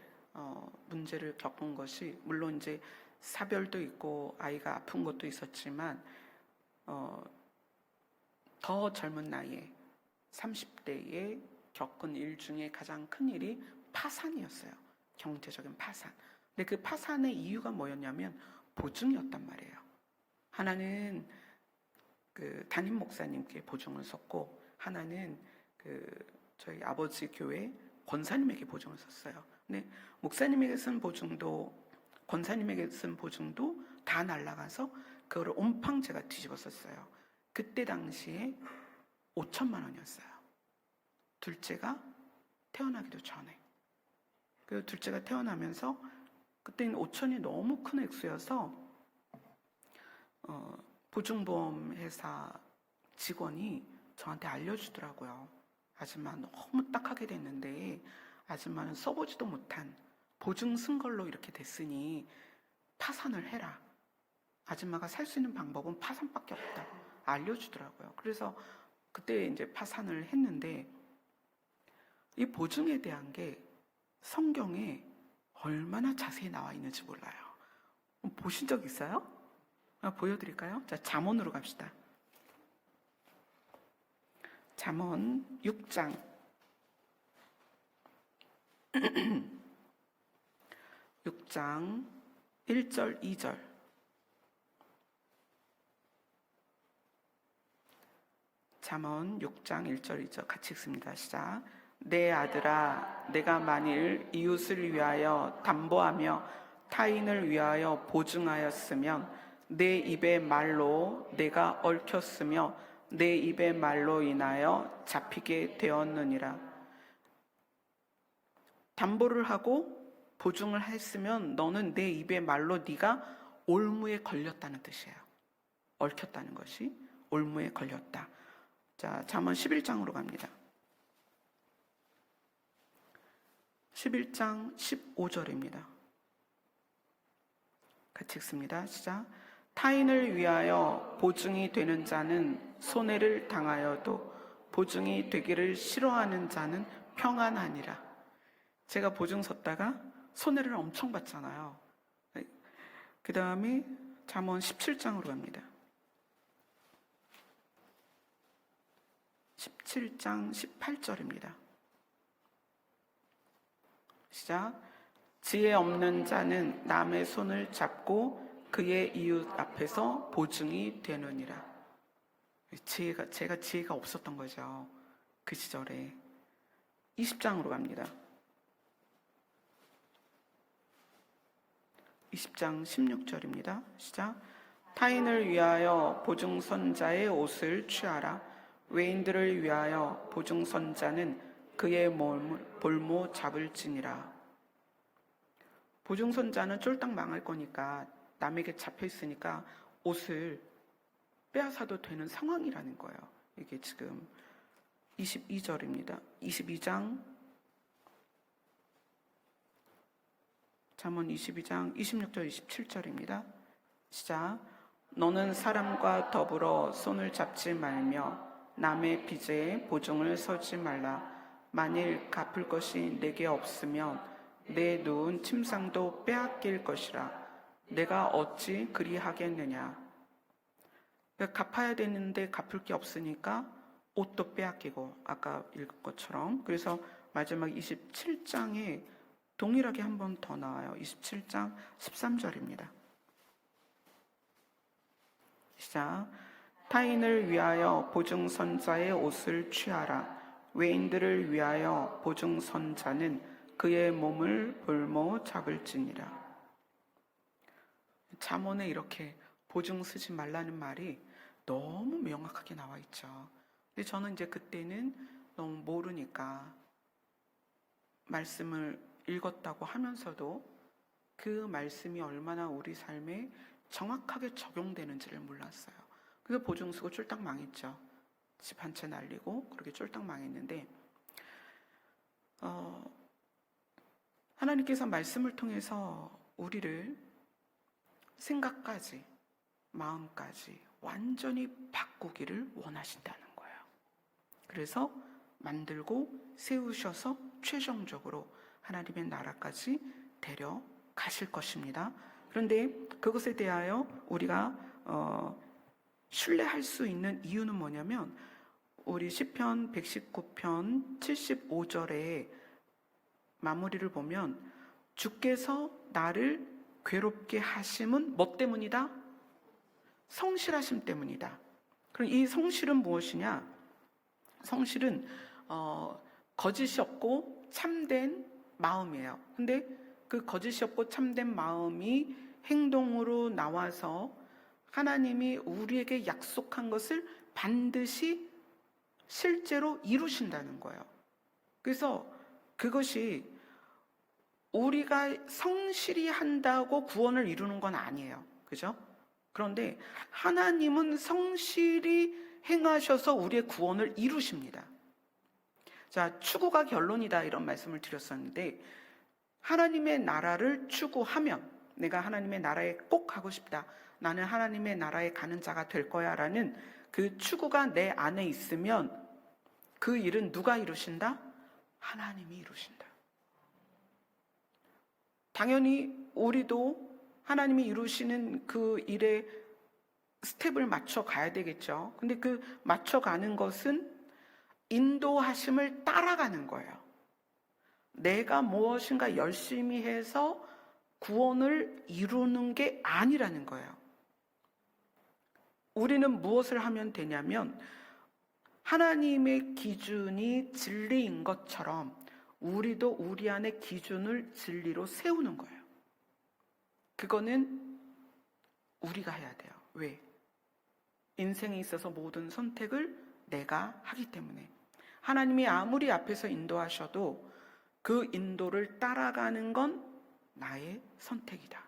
문제를 겪은 것이, 물론 이제 사별도 있고 아이가 아픈 것도 있었지만 더 젊은 나이에 30대에 겪은 일 중에 가장 큰 일이 파산이었어요. 경제적인 파산. 근데 그 파산의 이유가 뭐였냐면 보증이었단 말이에요. 하나는 그 담임 목사님께 보증을 썼고, 하나는 그 저희 아버지 교회 권사님에게 보증을 썼어요. 근데 목사님에게 쓴 보증도 권사님에게 쓴 보증도 다 날아가서 그거를 온팡 제가 뒤집어 썼어요. 그때 당시에 5천만 원이었어요. 둘째가 태어나기도 전에. 그 둘째가 태어나면서 그때는 5천이 너무 큰 액수여서 보증보험 회사 직원이 저한테 알려주더라고요. 아줌마 너무 딱하게 됐는데 아줌마는 써보지도 못한 보증 쓴 걸로 이렇게 됐으니 파산을 해라. 아줌마가 살 수 있는 방법은 파산밖에 없다. 알려주더라고요. 그래서 그때 이제 파산을 했는데 이 보증에 대한 게 성경에 얼마나 자세히 나와 있는지 몰라요. 보신 적 있어요? 보여드릴까요? 자, 잠언으로 갑시다. 잠언 6장 6장 1절 2절. 잠언 6장 1절 2절 같이 읽습니다. 시작. 내 아들아, 내가 만일 이웃을 위하여 담보하며 타인을 위하여 보증하였으면 내 입의 말로 내가 얽혔으며 내 입의 말로 인하여 잡히게 되었느니라. 담보를 하고 보증을 했으면 너는 내 입의 말로 네가 올무에 걸렸다는 뜻이에요. 얽혔다는 것이 올무에 걸렸다. 자, 잠언 11장으로 갑니다. 11장 15절입니다. 같이 읽습니다. 시작. 타인을 위하여 보증이 되는 자는 손해를 당하여도 보증이 되기를 싫어하는 자는 평안하니라. 제가 보증 섰다가 손해를 엄청 봤잖아요. 그 다음에 잠언 17장으로 갑니다. 17장 18절입니다. 시작. 지혜 없는 자는 남의 손을 잡고 그의 이웃 앞에서 보증이 되느니라. 제가 지혜가 없었던 거죠. 그 시절에. 20장으로 갑니다. 20장 16절입니다. 시작. 타인을 위하여 보증선자의 옷을 취하라. 외인들을 위하여 보증선자는 그의 몸을 볼모 잡을지니라. 보증선자는 쫄딱 망할 거니까, 남에게 잡혀 있으니까 옷을 빼앗아도 되는 상황이라는 거예요. 이게 지금 22절입니다. 22장 잠언 22장 26절 27절입니다. 시작. 너는 사람과 더불어 손을 잡지 말며 남의 빚에 보증을 서지 말라. 만일 갚을 것이 내게 없으면 내 누운 침상도 빼앗길 것이라. 내가 어찌 그리하겠느냐. 그러니까 갚아야 되는데 갚을 게 없으니까 옷도 빼앗기고, 아까 읽은 것처럼. 그래서 마지막 27장에 동일하게 한 번 더 나와요. 27장 13절입니다. 시작. 타인을 위하여 보증선자의 옷을 취하라. 외인들을 위하여 보증선자는 그의 몸을 볼모 잡을지니라. 잠언에 이렇게 보증 쓰지 말라는 말이 너무 명확하게 나와 있죠. 근데 저는 이제 그때는 너무 모르니까 말씀을 읽었다고 하면서도 그 말씀이 얼마나 우리 삶에 정확하게 적용되는지를 몰랐어요. 그래서 보증 쓰고 쫄딱 망했죠. 집 한 채 날리고 그렇게 쫄딱 망했는데, 하나님께서 말씀을 통해서 우리를 생각까지 마음까지 완전히 바꾸기를 원하신다는 거예요. 그래서 만들고 세우셔서 최종적으로 하나님의 나라까지 데려가실 것입니다. 그런데 그것에 대하여 우리가 신뢰할 수 있는 이유는 뭐냐면, 우리 시편 119편 75절에 마무리를 보면 주께서 나를 괴롭게 하심은 뭐 때문이다? 성실하심 때문이다. 그럼 이 성실은 무엇이냐? 성실은 거짓이 없고 참된 마음이에요. 근데 그 거짓이 없고 참된 마음이 행동으로 나와서 하나님이 우리에게 약속한 것을 반드시 실제로 이루신다는 거예요. 그래서 그것이 우리가 성실히 한다고 구원을 이루는 건 아니에요. 그죠? 그런데 하나님은 성실히 행하셔서 우리의 구원을 이루십니다. 자, 추구가 결론이다 이런 말씀을 드렸었는데, 하나님의 나라를 추구하면, 내가 하나님의 나라에 꼭 가고 싶다, 나는 하나님의 나라에 가는 자가 될 거야 라는 그 추구가 내 안에 있으면 그 일은 누가 이루신다? 하나님이 이루신다. 당연히 우리도 하나님이 이루시는 그 일에 스텝을 맞춰 가야 되겠죠. 근데 그 맞춰가는 것은 인도하심을 따라가는 거예요. 내가 무엇인가 열심히 해서 구원을 이루는 게 아니라는 거예요. 우리는 무엇을 하면 되냐면, 하나님의 기준이 진리인 것처럼 우리도 우리 안에 기준을 진리로 세우는 거예요. 그거는 우리가 해야 돼요. 왜? 인생에 있어서 모든 선택을 내가 하기 때문에. 하나님이 아무리 앞에서 인도하셔도 그 인도를 따라가는 건 나의 선택이다.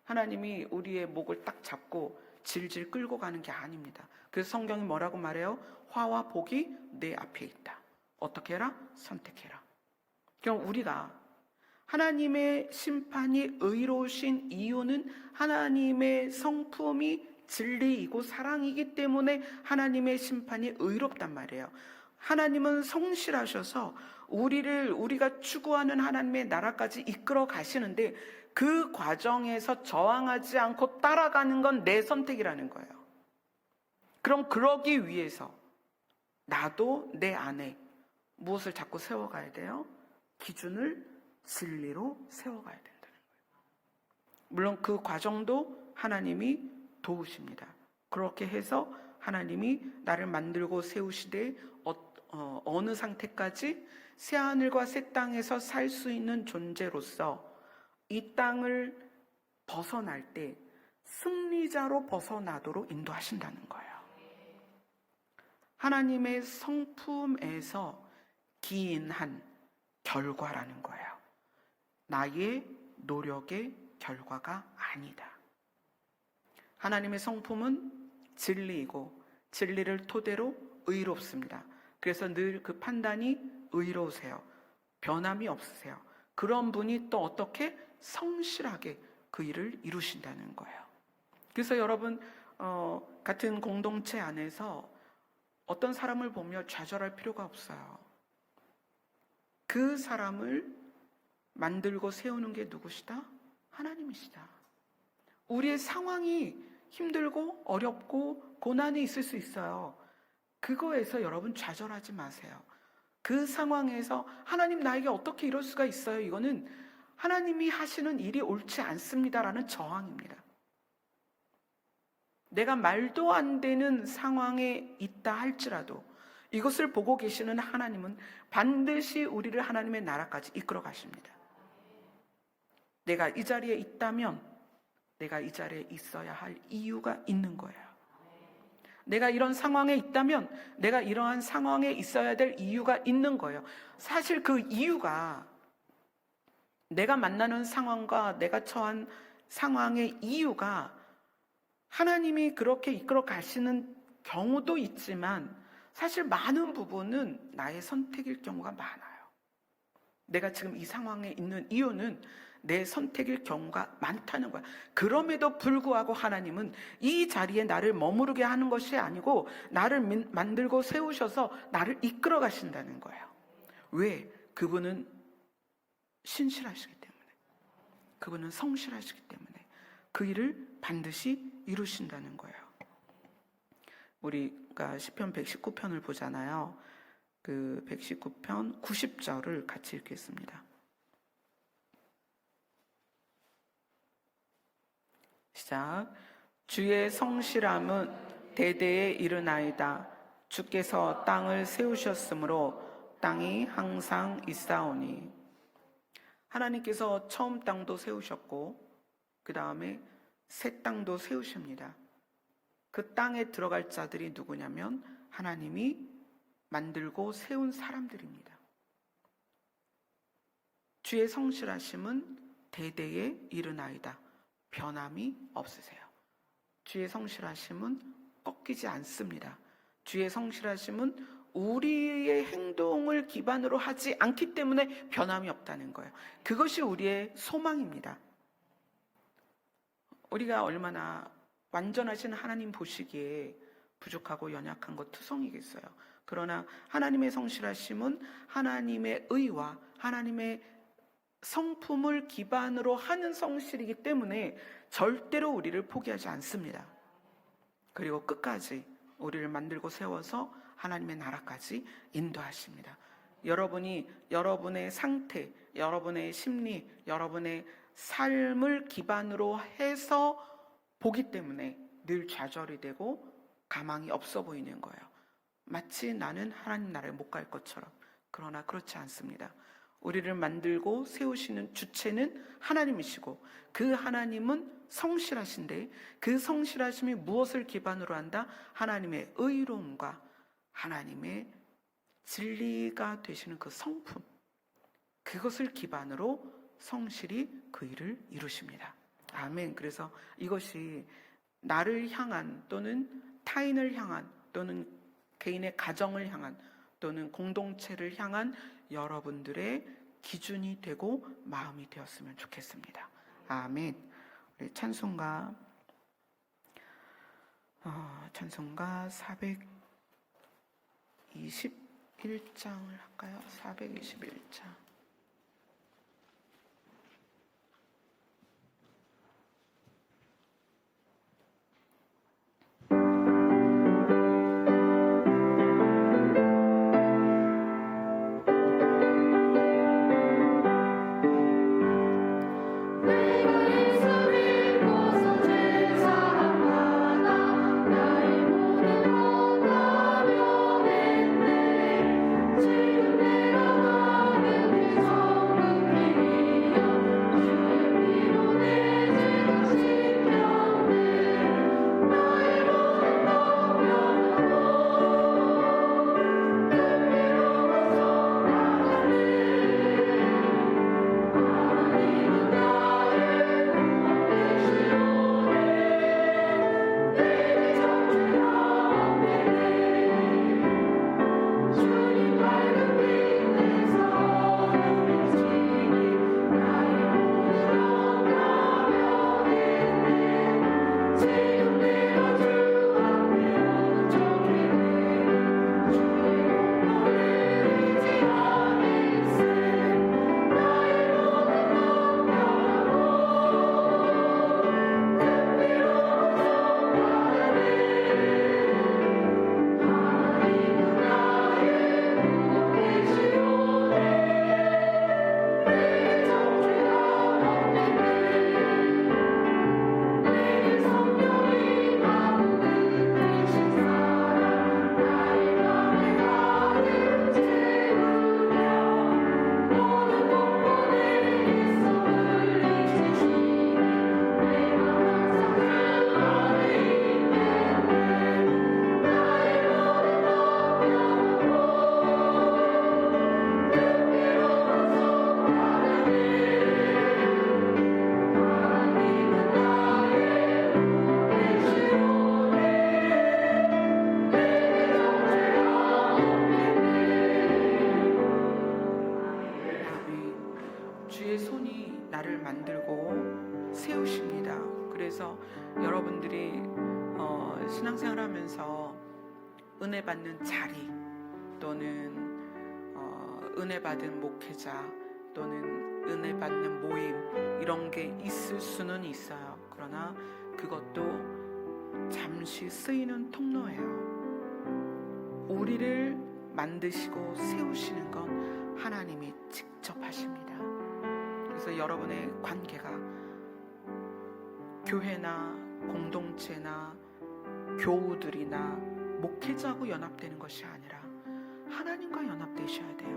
하나님이 우리의 목을 딱 잡고 질질 끌고 가는 게 아닙니다. 그래서 성경이 뭐라고 말해요? 화와 복이 내 앞에 있다. 어떻게 해라? 선택해라. 그럼 우리가 하나님의 심판이 의로우신 이유는 하나님의 성품이 진리이고 사랑이기 때문에 하나님의 심판이 의롭단 말이에요. 하나님은 성실하셔서 우리가 추구하는 하나님의 나라까지 이끌어 가시는데, 그 과정에서 저항하지 않고 따라가는 건 내 선택이라는 거예요. 그럼 그러기 위해서 나도 내 안에 무엇을 자꾸 세워가야 돼요? 기준을 진리로 세워가야 된다는 거예요. 물론 그 과정도 하나님이 도우십니다. 그렇게 해서 하나님이 나를 만들고 세우시되 어느 상태까지 새하늘과 새 땅에서 살 수 있는 존재로서 이 땅을 벗어날 때 승리자로 벗어나도록 인도하신다는 거예요. 하나님의 성품에서 기인한 결과라는 거예요. 나의 노력의 결과가 아니다. 하나님의 성품은 진리이고 진리를 토대로 의롭습니다. 그래서 늘 그 판단이 의로우세요. 변함이 없으세요. 그런 분이 또 어떻게 성실하게 그 일을 이루신다는 거예요. 그래서 여러분 같은 공동체 안에서 어떤 사람을 보며 좌절할 필요가 없어요. 그 사람을 만들고 세우는 게 누구시다? 하나님이시다. 우리의 상황이 힘들고 어렵고 고난이 있을 수 있어요. 그거에서 여러분 좌절하지 마세요. 그 상황에서 하나님 나에게 어떻게 이럴 수가 있어요? 이거는 하나님이 하시는 일이 옳지 않습니다라는 저항입니다. 내가 말도 안 되는 상황에 있다 할지라도 이것을 보고 계시는 하나님은 반드시 우리를 하나님의 나라까지 이끌어 가십니다. 내가 이 자리에 있다면 내가 이 자리에 있어야 할 이유가 있는 거예요. 내가 이런 상황에 있다면 내가 이러한 상황에 있어야 될 이유가 있는 거예요. 사실 그 이유가 내가 만나는 상황과 내가 처한 상황의 이유가 하나님이 그렇게 이끌어 가시는 경우도 있지만 사실 많은 부분은 나의 선택일 경우가 많아요. 내가 지금 이 상황에 있는 이유는 내 선택일 경우가 많다는 거야. 그럼에도 불구하고 하나님은 이 자리에 나를 머무르게 하는 것이 아니고 나를 만들고 세우셔서 나를 이끌어 가신다는 거예요. 왜? 그분은 신실하시기 때문에, 그분은 성실하시기 때문에 그 일을 반드시 이루신다는 거예요. 우리가 시편 119편을 보잖아요. 그 119편 90절을 같이 읽겠습니다. 시작. 주의 성실함은 대대에 이르나이다. 주께서 땅을 세우셨으므로 땅이 항상 있사오니. 하나님께서 처음 땅도 세우셨고 그 다음에 새 땅도 세우십니다. 그 땅에 들어갈 자들이 누구냐면 하나님이 만들고 세운 사람들입니다. 주의 성실하심은 대대에 이르나이다. 변함이 없으세요. 주의 성실하심은 꺾이지 않습니다. 주의 성실하심은 우리의 행동을 기반으로 하지 않기 때문에 변함이 없다는 거예요. 그것이 우리의 소망입니다. 우리가 얼마나 완전하신 하나님 보시기에 부족하고 연약한 것 투성이겠어요. 그러나 하나님의 성실하심은 하나님의 의와 하나님의 성품을 기반으로 하는 성실이기 때문에 절대로 우리를 포기하지 않습니다. 그리고 끝까지 우리를 만들고 세워서 하나님의 나라까지 인도하십니다. 여러분이 여러분의 상태, 여러분의 심리, 여러분의 삶을 기반으로 해서 보기 때문에 늘 좌절이 되고 가망이 없어 보이는 거예요. 마치 나는 하나님 나라에 못 갈 것처럼. 그러나 그렇지 않습니다. 우리를 만들고 세우시는 주체는 하나님이시고 그 하나님은 성실하신데 그 성실하심이 무엇을 기반으로 한다? 하나님의 의로움과 하나님의 진리가 되시는 그 성품, 그것을 기반으로 성실히 그 일을 이루십니다. 아멘. 그래서 이것이 나를 향한 또는 타인을 향한 또는 개인의 가정을 향한 또는 공동체를 향한 여러분들의 기준이 되고 마음이 되었으면 좋겠습니다. 아멘. 우리 찬송가 421장을 할까요? 421장. 주의 손이 나를 만들고 세우십니다. 그래서 여러분들이 신앙생활하면서 은혜 받는 자리 또는 은혜 받은 목회자 또는 은혜 받는 모임 이런 게 있을 수는 있어요. 그러나 그것도 잠시 쓰이는 통로예요. 우리를 만드시고 세우시는 건 하나님이 직접 하십니다. 그래서 여러분의 관계가 교회나 공동체나 교우들이나 목회자하고 연합되는 것이 아니라 하나님과 연합되셔야 돼요.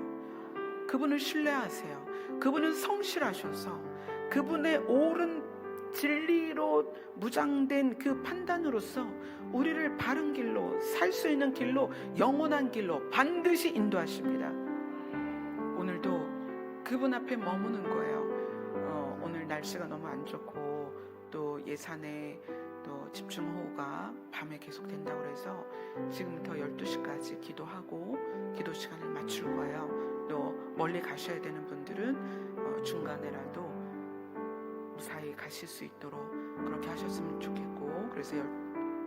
그분을 신뢰하세요. 그분은 성실하셔서 그분의 옳은 진리로 무장된 그 판단으로서 우리를 바른 길로, 살 수 있는 길로, 영원한 길로 반드시 인도하십니다. 오늘도 그분 앞에 머무는 거예요. 오늘 날씨가 너무 안 좋고 또 예산에 또 집중호우가 밤에 계속된다고 해서 지금부터 12시까지 기도하고 기도 시간을 맞출 거예요. 또 멀리 가셔야 되는 분들은 중간에라도 무사히 가실 수 있도록 그렇게 하셨으면 좋겠고, 그래서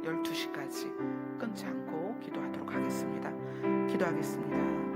12시까지 끊지 않고 기도하도록 하겠습니다. 기도하겠습니다.